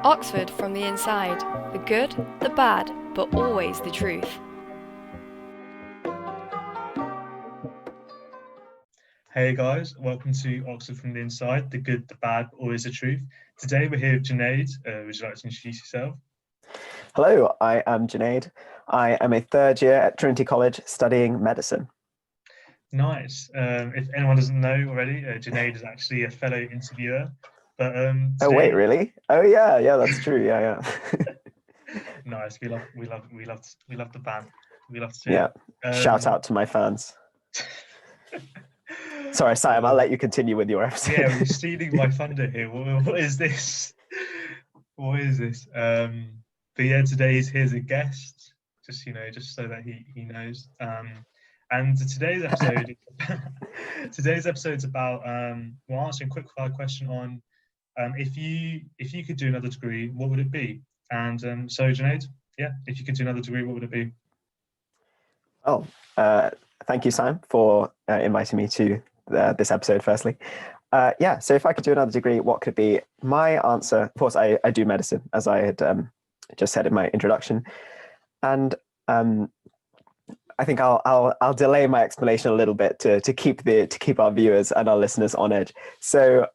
Oxford from the inside. The good, the bad, but always the truth. Hey guys, welcome to Oxford from the Inside, the good, the bad, but always the truth. Today we're here with Junaid. Would you like to introduce yourself? Hello, I am Junaid. I am a third year at Trinity College studying medicine. Nice. If anyone doesn't know already, Junaid is actually a fellow interviewer. But Oh wait, today, really? Oh yeah, that's true. Yeah. nice. We love the band. We love to see Yeah. it. Shout out to my fans. Sorry, Siam, I'll let you continue with your episode. Yeah, we're stealing my thunder here. What is this? What is this? But yeah, today here's a guest, just so that he knows. And today's episode's about we're answering a quickfire question on if you could do another degree, what would it be? And so Junaid, yeah, if you could do another degree, what would it be? Oh, thank you, Siam, for inviting me to this episode. Firstly, so if I could do another degree, what could it be? My answer, of course, I do medicine, as I had just said in my introduction, and I think I'll delay my explanation a little bit to keep our viewers and our listeners on edge. So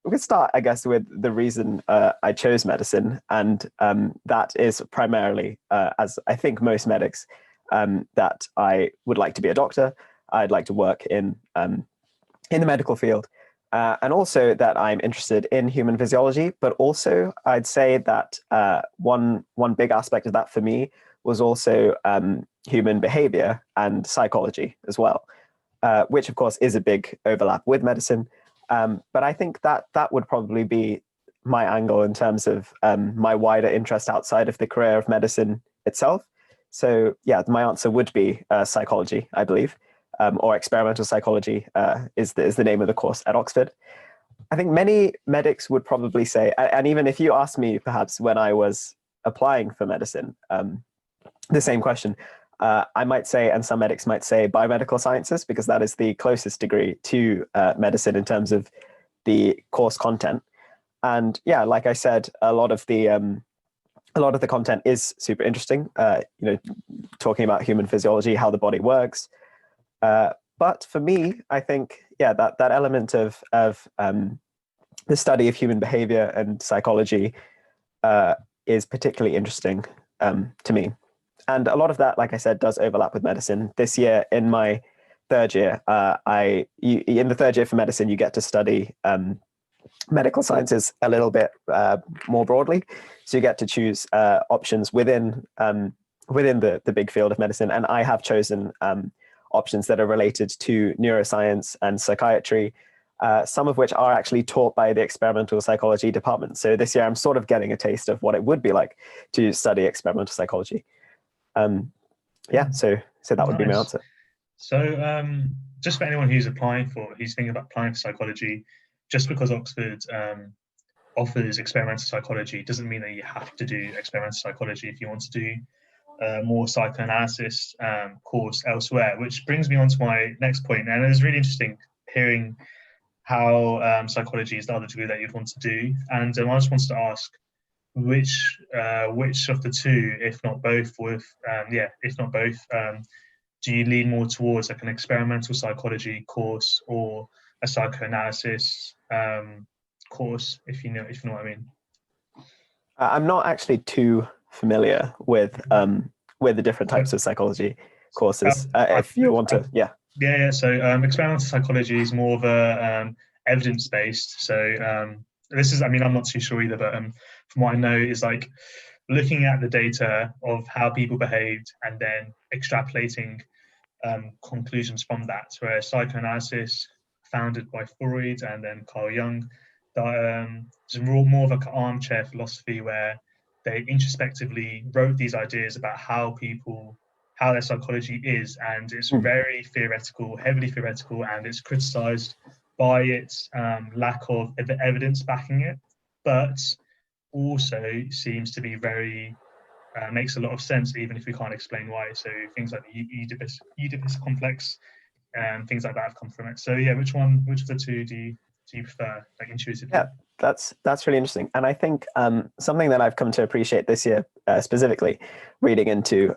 we can start, I guess, with the reason I chose medicine, and that is primarily, as I think most medics, that I would like to be a doctor. I'd like to work in the medical field, and also that I'm interested in human physiology. But also, I'd say that one big aspect of that for me was also human behavior and psychology as well, which of course is a big overlap with medicine. But I think that would probably be my angle in terms of my wider interest outside of the career of medicine itself. So yeah, my answer would be psychology, I believe, or experimental psychology is the name of the course at Oxford. I think many medics would probably say, and even if you asked me perhaps when I was applying for medicine, the same question, I might say, and some medics might say, biomedical sciences, because that is the closest degree to medicine in terms of the course content. And yeah, like I said, a lot of the content is super interesting. Talking about human physiology, how the body works. But for me, I think that element of the study of human behavior and psychology is particularly interesting to me. And a lot of that, like I said, does overlap with medicine. This year, in my third year, in the third year for medicine, you get to study medical sciences a little bit more broadly. So you get to choose options within the big field of medicine. And I have chosen options that are related to neuroscience and psychiatry, some of which are actually taught by the experimental psychology department. So this year, I'm sort of getting a taste of what it would be like to study experimental psychology. So that would be my answer. So just for anyone who's thinking about applying for psychology, just because Oxford offers experimental psychology doesn't mean that you have to do experimental psychology if you want to do more psychoanalysis course elsewhere, which brings me on to my next point. And it was really interesting hearing how psychology is the other degree that you'd want to do. And I just wanted to ask, which of the two, if not both, do you lean more towards, like an experimental psychology course or a psychoanalysis course, if you know what I mean? I'm not actually too familiar with the different types of psychology courses. If you want to, yeah. Yeah. So experimental psychology is more of a evidence-based. So this is, I'm not too sure either, but from what I know, is like looking at the data of how people behaved and then extrapolating conclusions from that. Whereas psychoanalysis, founded by Freud and then Carl Jung, is more of like an armchair philosophy where they introspectively wrote these ideas about how their psychology is, and it's very theoretical, heavily theoretical, and it's criticized by its lack of evidence backing it, but also seems to be very makes a lot of sense even if we can't explain why. So things like the Oedipus complex and things like that have come from it. So yeah, which of the two do do you prefer, like intuitively? Yeah, that's really interesting. And I think something that I've come to appreciate this year, specifically reading into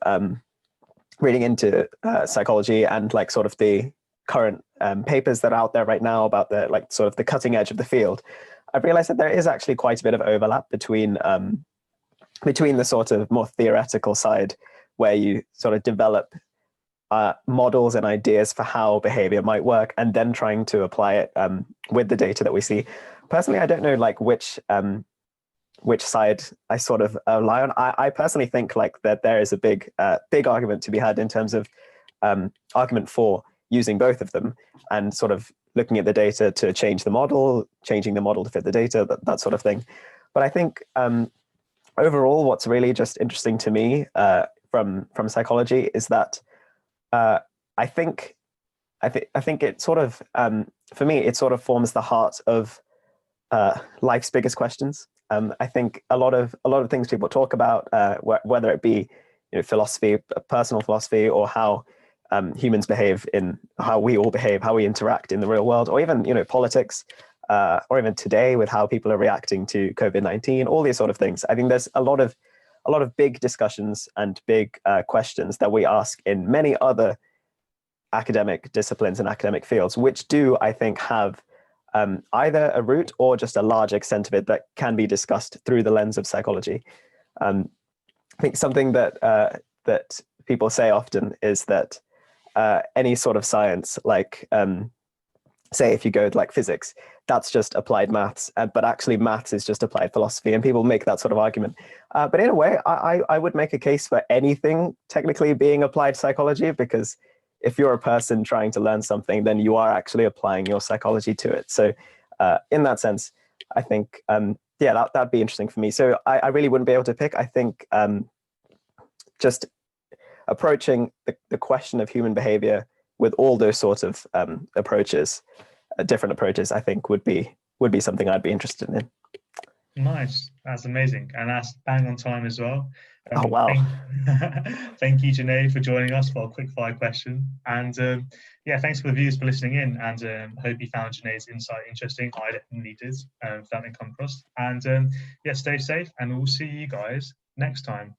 psychology and like sort of the current papers that are out there right now about the like sort of the cutting edge of the field, I've realized that there is actually quite a bit of overlap between the sort of more theoretical side, where you sort of develop models and ideas for how behavior might work, and then trying to apply it with the data that we see. Personally, I don't know like which side I sort of lie on. I personally think like that there is a big argument to be had in terms of argument for using both of them, and sort of looking at the data to change the model, changing the model to fit the data, that sort of thing. But I think overall, what's really just interesting to me from psychology is that I think it sort of for me it sort of forms the heart of life's biggest questions. I think a lot of things people talk about, whether it be philosophy, personal philosophy, or how humans behave, in how we all behave, how we interact in the real world, or even politics, or even today with how people are reacting to COVID-19, all these sort of things. I think there's a lot of big discussions and big questions that we ask in many other academic disciplines and academic fields, which do, I think, have either a root or just a large extent of it that can be discussed through the lens of psychology. I think something that people say often is that any sort of science, like say if you go to like physics, that's just applied maths, but actually maths is just applied philosophy, and people make that sort of argument. But in a way, I would make a case for anything technically being applied psychology, because if you're a person trying to learn something, then you are actually applying your psychology to it. So in that sense, I think, that'd be interesting for me. So I really wouldn't be able to pick. I think just approaching the question of human behavior with all those sorts of approaches, different approaches, I think would be something I'd be interested in. Nice, that's amazing, and that's bang on time as well. Oh wow! Thank you, Junaid, for joining us for a quickfire question, and thanks for the viewers for listening in, and hope you found Junaid's insight interesting. I definitely did, if that didn't come across, and stay safe, and we'll see you guys next time.